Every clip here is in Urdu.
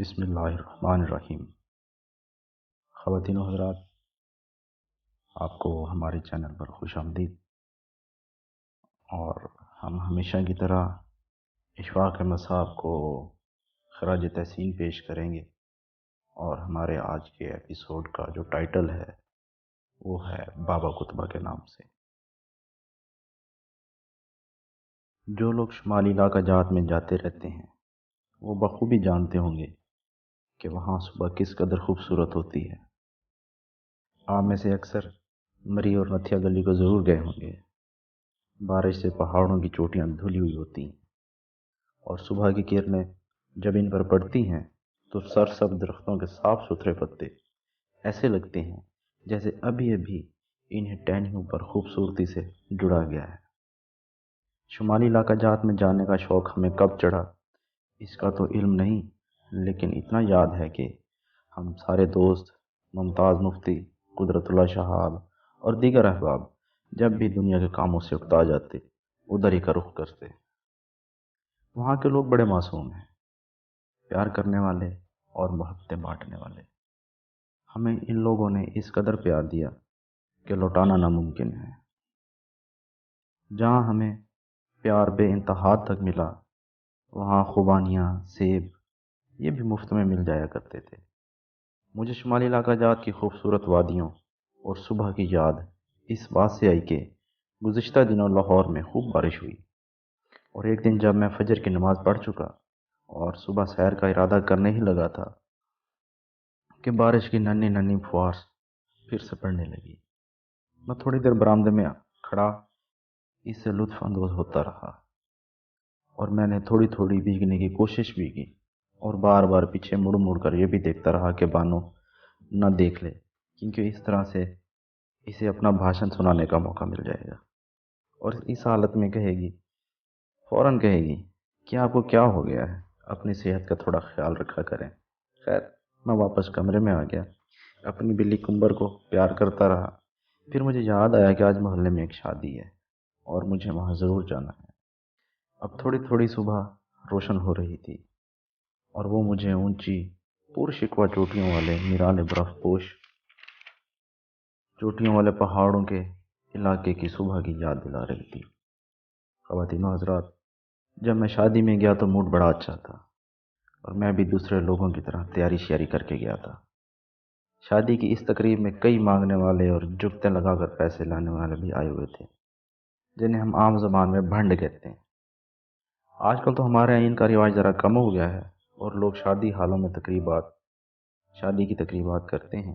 بسم اللہ الرحمن الرحیم۔ خواتین و حضرات، آپ کو ہمارے چینل پر خوش آمدید۔ اور ہم ہمیشہ کی طرح اشفاق مصاب کو خراج تحسین پیش کریں گے، اور ہمارے آج کے ایپیسوڈ کا جو ٹائٹل ہے وہ ہے بابا کتبہ کے نام سے۔ جو لوگ شمالی علاقہ جات میں جاتے رہتے ہیں وہ بخوبی جانتے ہوں گے کہ وہاں صبح کس قدر خوبصورت ہوتی ہے۔ آپ میں سے اکثر مری اور نتھیا گلی کو ضرور گئے ہوں گے۔ بارش سے پہاڑوں کی چوٹیاں دھلی ہوئی ہوتی ہیں، اور صبح کی کرنیں جب ان پر پڑتی ہیں تو سرسبز درختوں کے صاف ستھرے پتے ایسے لگتے ہیں جیسے ابھی ابھی انہیں ٹہنیوں پر خوبصورتی سے جڑا گیا ہے۔ شمالی علاقہ جات میں جانے کا شوق ہمیں کب چڑھا اس کا تو علم نہیں، لیکن اتنا یاد ہے کہ ہم سارے دوست ممتاز مفتی، قدرت اللہ شہاب اور دیگر احباب جب بھی دنیا کے کاموں سے اکتا جاتے ادھر ہی کا رخ کرتے۔ وہاں کے لوگ بڑے معصوم ہیں، پیار کرنے والے اور محبتیں بانٹنے والے۔ ہمیں ان لوگوں نے اس قدر پیار دیا کہ لوٹانا ناممکن ہے۔ جہاں ہمیں پیار بے انتہا تک ملا، وہاں خوبانیاں، سیب یہ بھی مفت میں مل جایا کرتے تھے۔ مجھے شمالی علاقہ جات کی خوبصورت وادیوں اور صبح کی یاد اس بات سے آئی کہ گزشتہ دنوں لاہور میں خوب بارش ہوئی، اور ایک دن جب میں فجر کی نماز پڑھ چکا اور صبح سیر کا ارادہ کرنے ہی لگا تھا کہ بارش کی ننھی ننھی پھوار پھر سے پڑنے لگی۔ میں تھوڑی دیر برآمدے میں کھڑا اس سے لطف اندوز ہوتا رہا، اور میں نے تھوڑی تھوڑی بھیگنے کی کوشش بھی کی، اور بار بار پیچھے مڑ مڑ کر یہ بھی دیکھتا رہا کہ بانو نہ دیکھ لے، کیونکہ اس طرح سے اسے اپنا بھاشن سنانے کا موقع مل جائے گا، اور اس حالت میں کہے گی، فوراً کہے گی کہ آپ کو کیا ہو گیا ہے، اپنی صحت کا تھوڑا خیال رکھا کریں۔ خیر، میں واپس کمرے میں آ گیا، اپنی بلی کمبر کو پیار کرتا رہا۔ پھر مجھے یاد آیا کہ آج محلے میں ایک شادی ہے اور مجھے وہاں ضرور جانا ہے۔ اب تھوڑی تھوڑی صبح روشن ہو رہی تھی، اور وہ مجھے اونچی پرشکوہ چوٹیوں والے نرالے برف پوش چوٹیوں والے پہاڑوں کے علاقے کی صبح کی یاد دلا رہی تھی۔ خواتین و حضرات، جب میں شادی میں گیا تو موڈ بڑا اچھا تھا، اور میں بھی دوسرے لوگوں کی طرح تیاری شیاری کر کے گیا تھا۔ شادی کی اس تقریب میں کئی مانگنے والے اور جگتے لگا کر پیسے لانے والے بھی آئے ہوئے تھے، جنہیں ہم عام زبان میں بھنڈ کہتے ہیں۔ آج کل تو ہمارے یہاں ان کا رواج ذرا کم ہو گیا ہے، اور لوگ شادی حالوں میں شادی کی تقریبات کرتے ہیں،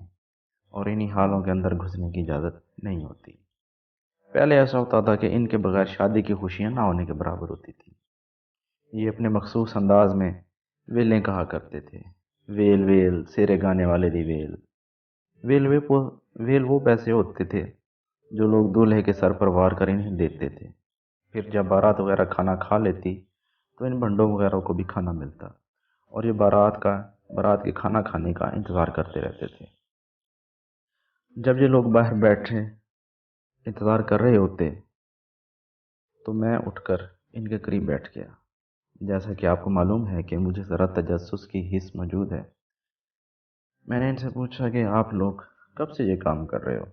اور انہی حالوں کے اندر گھسنے کی اجازت نہیں ہوتی۔ پہلے ایسا ہوتا تھا کہ ان کے بغیر شادی کی خوشیاں نہ ہونے کے برابر ہوتی تھی۔ یہ اپنے مخصوص انداز میں ویلیں کہا کرتے تھے، ویل ویل سیرے گانے والے دی ویل۔ ویل وہ پیسے ہوتے تھے جو لوگ دولہے کے سر پر وار کر انہیں دیتے تھے۔ پھر جب بارات وغیرہ کھانا کھا لیتی تو ان بھنڈوں وغیرہ کو بھی کھانا ملتا، اور یہ بارات کے کھانا کھانے کا انتظار کرتے رہتے تھے۔ جب یہ لوگ باہر بیٹھے انتظار کر رہے ہوتے تو میں اٹھ کر ان کے قریب بیٹھ گیا۔ جیسا کہ آپ کو معلوم ہے کہ مجھے ذرا تجسس کی حس موجود ہے، میں نے ان سے پوچھا کہ آپ لوگ کب سے یہ کام کر رہے ہو؟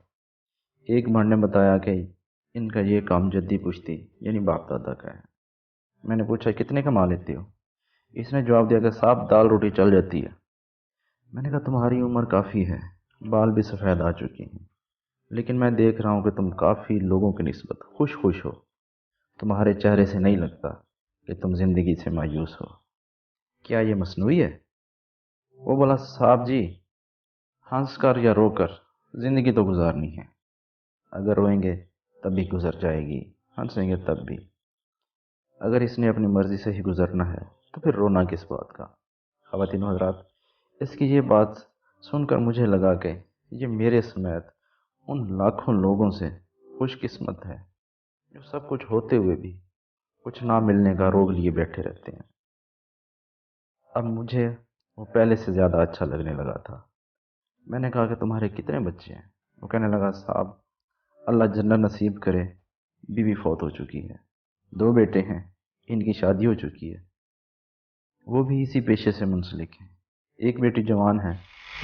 ایک بھنڈ نے بتایا کہ ان کا یہ کام جدی پشتی یعنی باپ دادا کا ہے۔ میں نے پوچھا کتنے کما لیتے ہو؟ اس نے جواب دیا کہ صاحب دال روٹی چل جاتی ہے۔ میں نے کہا تمہاری عمر کافی ہے، بال بھی سفید آ چکی ہیں، لیکن میں دیکھ رہا ہوں کہ تم کافی لوگوں کی نسبت خوش ہو۔ تمہارے چہرے سے نہیں لگتا کہ تم زندگی سے مایوس ہو۔ کیا یہ مصنوعی ہے؟ وہ بولا صاحب جی، ہنس کر یا رو کر زندگی تو گزارنی ہے، اگر روئیں گے تب بھی گزر جائے گی، ہنسیں گے تب بھی۔ اگر اس نے اپنی مرضی سے ہی گزرنا ہے تو پھر رونا کس بات کا؟ خواتین و حضرات، اس کی یہ بات سن کر مجھے لگا کہ یہ میرے سمیت ان لاکھوں لوگوں سے خوش قسمت ہے جو سب کچھ ہوتے ہوئے بھی کچھ نہ ملنے کا روگ لیے بیٹھے رہتے ہیں۔ اب مجھے وہ پہلے سے زیادہ اچھا لگنے لگا تھا۔ میں نے کہا کہ تمہارے کتنے بچے ہیں؟ وہ کہنے لگا صاحب اللہ جنت نصیب کرے، بیوی فوت ہو چکی ہے، 2 بیٹے ہیں، ان کی شادی ہو چکی ہے، وہ بھی اسی پیشے سے منسلک ہیں، ایک بیٹی جوان ہے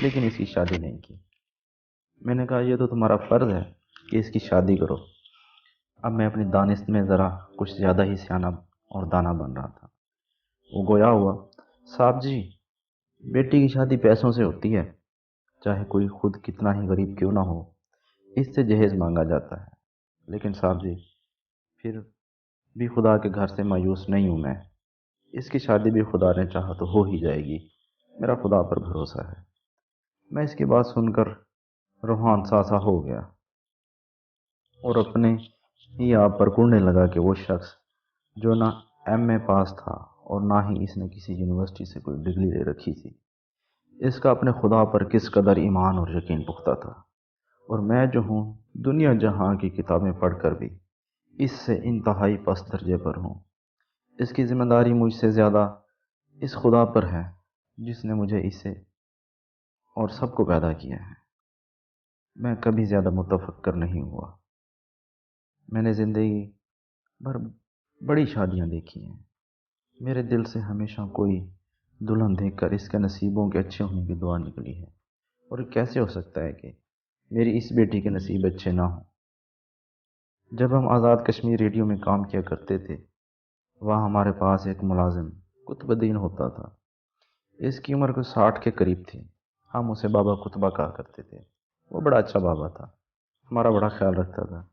لیکن اس کی شادی نہیں کی۔ میں نے کہا یہ تو تمہارا فرض ہے کہ اس کی شادی کرو۔ اب میں اپنی دانست میں ذرا کچھ زیادہ ہی سیانا اور دانا بن رہا تھا۔ وہ گویا ہوا، صاحب جی، بیٹی کی شادی پیسوں سے ہوتی ہے، چاہے کوئی خود کتنا ہی غریب کیوں نہ ہو، اس سے جہیز مانگا جاتا ہے۔ لیکن صاحب جی، پھر بھی خدا کے گھر سے مایوس نہیں ہوں میں، اس کی شادی بھی خدا نے چاہا تو ہو ہی جائے گی، میرا خدا پر بھروسہ ہے۔ میں اس کی بات سن کر روحان سا ہو گیا اور اپنے ہی آپ پر کوڑنے لگا کہ وہ شخص جو نہ ایم اے پاس تھا اور نہ ہی اس نے کسی یونیورسٹی سے کوئی ڈگری لے رکھی تھی، اس کا اپنے خدا پر کس قدر ایمان اور یقین پختہ تھا، اور میں جو ہوں دنیا جہاں کی کتابیں پڑھ کر بھی اس سے انتہائی پست درجے پر ہوں۔ اس کی ذمہ داری مجھ سے زیادہ اس خدا پر ہے جس نے مجھے اسے اور سب کو پیدا کیا ہے۔ میں کبھی زیادہ متفکر نہیں ہوا۔ میں نے زندگی بھر بڑی شادیاں دیکھی ہیں، میرے دل سے ہمیشہ کوئی دلہن دیکھ کر اس کے نصیبوں کے اچھے ہونے کی دعا نکلی ہے، اور کیسے ہو سکتا ہے کہ میری اس بیٹی کے نصیب اچھے نہ ہوں۔ جب ہم آزاد کشمیر ریڈیو میں کام کیا کرتے تھے، وہاں ہمارے پاس ایک ملازم قطب الدین ہوتا تھا۔ اس کی عمر کو 60 کے قریب تھی۔ ہم اسے بابا قطبہ کہا کرتے تھے۔ وہ بڑا اچھا بابا تھا، ہمارا بڑا خیال رکھتا تھا،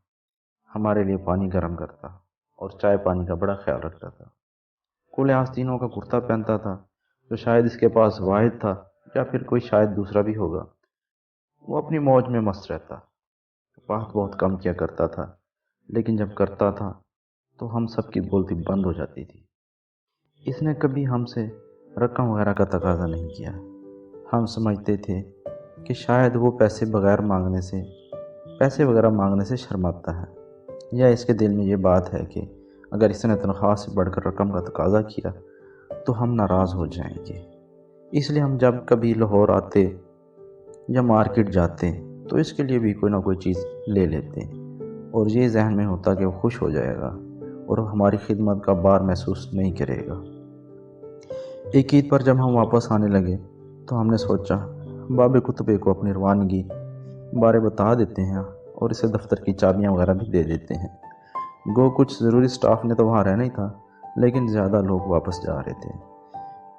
ہمارے لیے پانی گرم کرتا اور چائے پانی کا بڑا خیال رکھتا تھا۔ کھلے آستینوں کا کرتا پہنتا تھا جو شاید اس کے پاس واحد تھا، یا پھر کوئی شاید دوسرا بھی ہوگا۔ وہ اپنی موج میں مست رہتا، بات بہت کم کیا کرتا تھا، لیکن جب کرتا تھا تو ہم سب کی بولتی بند ہو جاتی تھی۔ اس نے کبھی ہم سے رقم وغیرہ کا تقاضا نہیں کیا۔ ہم سمجھتے تھے کہ شاید وہ پیسے وغیرہ مانگنے سے شرماتا ہے، یا اس کے دل میں یہ بات ہے کہ اگر اس نے تنخواہ سے بڑھ کر رقم کا تقاضا کیا تو ہم ناراض ہو جائیں گے۔ اس لیے ہم جب کبھی لاہور آتے یا مارکیٹ جاتے تو اس کے لیے بھی کوئی نہ کوئی چیز لے لیتے، اور یہ ذہن میں ہوتا کہ وہ خوش ہو جائے گا اور ہماری خدمت کا بار محسوس نہیں کرے گا۔ ایک عید پر جب ہم واپس آنے لگے تو ہم نے سوچا بابے قطبے کو اپنی روانگی بارے بتا دیتے ہیں اور اسے دفتر کی چابیاں وغیرہ بھی دے دیتے ہیں۔ گو کچھ ضروری سٹاف نے تو وہاں رہنا ہی تھا، لیکن زیادہ لوگ واپس جا رہے تھے۔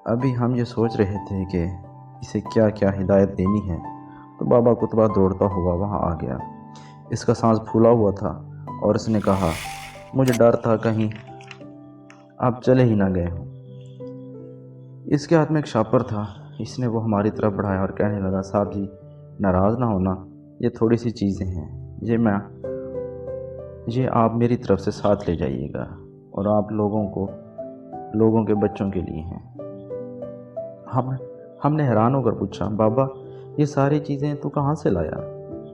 ابھی ہم یہ سوچ رہے تھے کہ اسے کیا کیا ہدایت دینی ہے تو بابا قطبہ دوڑتا ہوا وہاں آ گیا۔ اس کا سانس پھولا ہوا تھا اور اس نے کہا، مجھے ڈر تھا کہیں آپ چلے ہی نہ گئے ہوں۔ اس کے ہاتھ میں ایک شاپر تھا۔ اس نے وہ ہماری طرف بڑھایا اور کہنے لگا، صاحب جی ناراض نہ ہونا، یہ تھوڑی سی چیزیں ہیں، یہ آپ میری طرف سے ساتھ لے جائیے گا، اور آپ لوگوں کے بچوں کے لیے ہیں۔ ہم نے حیران ہو کر پوچھا، بابا یہ ساری چیزیں تو کہاں سے لایا؟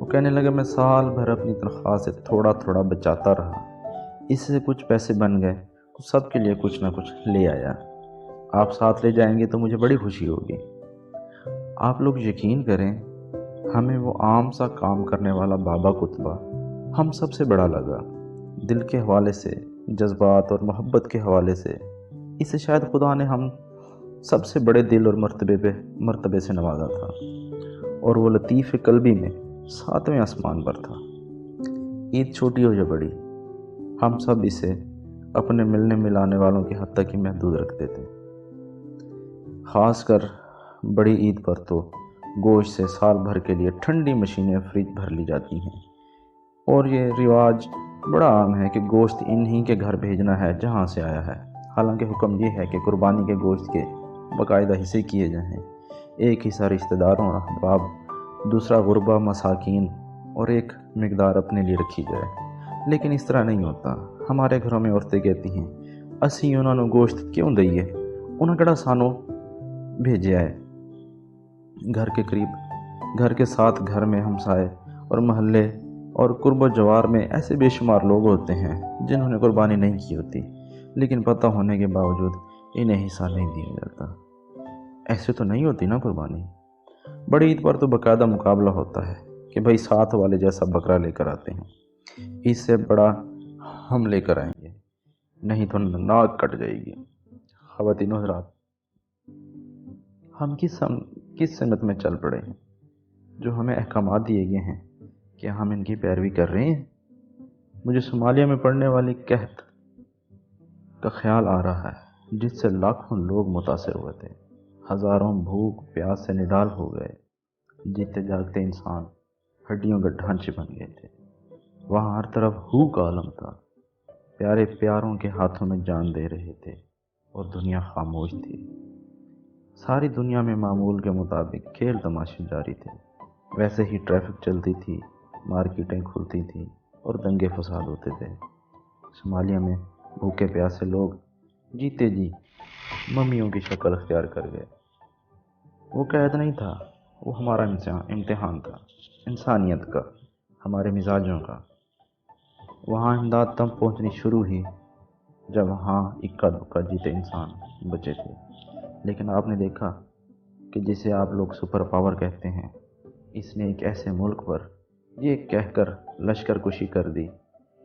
وہ کہنے لگا، میں سال بھر اپنی تنخواہ سے تھوڑا تھوڑا بچاتا رہا، اس سے کچھ پیسے بن گئے تو سب کے لیے کچھ نہ کچھ لے آیا۔ آپ ساتھ لے جائیں گے تو مجھے بڑی خوشی ہوگی۔ آپ لوگ یقین کریں، ہمیں وہ عام سا کام کرنے والا بابا قطبہ ہم سب سے بڑا لگا۔ دل کے حوالے سے، جذبات اور محبت کے حوالے سے اسے شاید خدا نے ہم سب سے بڑے دل اور مرتبے سے نوازا تھا، اور وہ لطیف قلبی میں 7ویں آسمان پر تھا۔ عید چھوٹی ہو یا بڑی، ہم سب اسے اپنے ملنے ملانے والوں کی حد تک ہی محدود رکھتے تھے۔ خاص کر بڑی عید پر تو گوشت سے سال بھر کے لیے ٹھنڈی مشینیں فریج بھر لی جاتی ہیں، اور یہ رواج بڑا عام ہے کہ گوشت انہی کے گھر بھیجنا ہے جہاں سے آیا ہے۔ حالانکہ حکم یہ ہے کہ قربانی کے گوشت کے باقاعدہ حصے کیے جائیں، ایک حصہ رشتہ داروں اور احباب، دوسرا غربا مساکین، اور ایک مقدار اپنے لیے رکھی جائے۔ لیکن اس طرح نہیں ہوتا۔ ہمارے گھروں میں عورتیں کہتی ہیں، اسی انہوں نے گوشت کیوں دئیے، انہوں کہڑا سانو بھیجیا ہے۔ گھر کے ساتھ گھر میں ہمسائے اور محلے اور قرب و جوار میں ایسے بے شمار لوگ ہوتے ہیں جنہوں نے قربانی نہیں کی ہوتی، لیکن پتہ ہونے کے باوجود انہیں حصہ نہیں دیا جاتا۔ ایسے تو نہیں ہوتی نا قربانی۔ بڑی عید پر تو باقاعدہ مقابلہ ہوتا ہے کہ بھائی ساتھ والے جیسا بکرا لے کر آتے ہیں، اس سے بڑا ہم لے کر آئیں گے، نہیں تو ناک کٹ جائے گی۔ خواتین و حضرات، ہم کس سمت میں چل پڑے ہیں، جو ہمیں احکامات دیے گئے ہیں کیا ہم ان کی پیروی کر رہے ہیں؟ مجھے صومالیہ میں پڑنے والی قحط کا خیال آ رہا ہے جس سے لاکھوں لوگ متاثر ہوئے تھے، ہزاروں بھوک پیاس سے نڈال ہو گئے، جیتے جاگتے انسان ہڈیوں کے ڈھانچے بن گئے تھے۔ وہاں ہر طرف ہو کا عالم تھا، پیارے پیاروں کے ہاتھوں میں جان دے رہے تھے اور دنیا خاموش تھی۔ ساری دنیا میں معمول کے مطابق کھیل تماشے جاری تھے، ویسے ہی ٹریفک چلتی تھی، مارکیٹیں کھلتی تھیں اور دنگے فساد ہوتے تھے۔ صومالیہ میں بھوکے پیاسے لوگ جیتے جی ممیوں کی شکل اختیار کر گئے۔ وہ قید نہیں تھا، وہ ہمارا امتحان تھا، انسانیت کا، ہمارے مزاجوں کا۔ وہاں امداد تب پہنچنی شروع ہوئی جب وہاں اکا دکا جیتے انسان بچے تھے۔ لیکن آپ نے دیکھا کہ جسے آپ لوگ سپر پاور کہتے ہیں، اس نے ایک ایسے ملک پر یہ کہہ کر لشکر کشی کر دی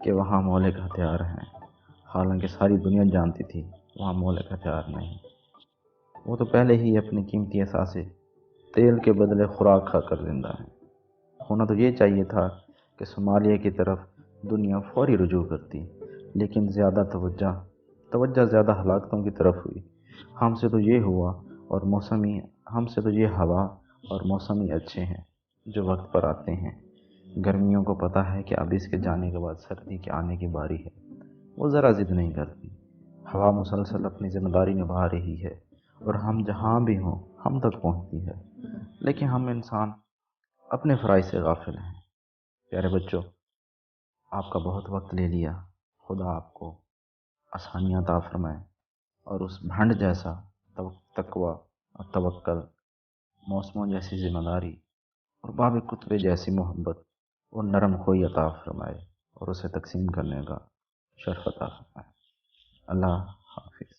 کہ وہاں مولک ہتھیار ہیں، حالانکہ ساری دنیا جانتی تھی وہاں مولک ہتھیار نہیں۔ وہ تو پہلے ہی اپنی قیمتی اثاثے تیل کے بدلے خوراک کھا کر زندہ ہیں۔ ہونا تو یہ چاہیے تھا کہ صومالیہ کی طرف دنیا فوری رجوع کرتی، لیکن توجہ زیادہ ہلاکتوں کی طرف ہوئی۔ ہم سے تو یہ ہوا ہم سے تو یہ ہوا اور موسمی اچھے ہیں جو وقت پر آتے ہیں۔ گرمیوں کو پتہ ہے کہ اب اس کے جانے کے بعد سردی کے آنے کی باری ہے، وہ ذرا ضد نہیں کرتی۔ ہوا مسلسل اپنی ذمہ داری نبھا رہی ہے اور ہم جہاں بھی ہوں ہم تک پہنچتی ہے، لیکن ہم انسان اپنے فرائض سے غافل ہیں۔ پیارے بچوں، آپ کا بہت وقت لے لیا، خدا آپ کو آسانیاں عطا فرمائے اور اس بھنڈ جیسا تقوی اور توکل، موسموں جیسی ذمہ داری اور باب کتبے جیسی محبت اور نرم خوئی عطا فرمائے اور اسے تقسیم کرنے کا شرف عطا فرمائے۔ اللہ حافظ۔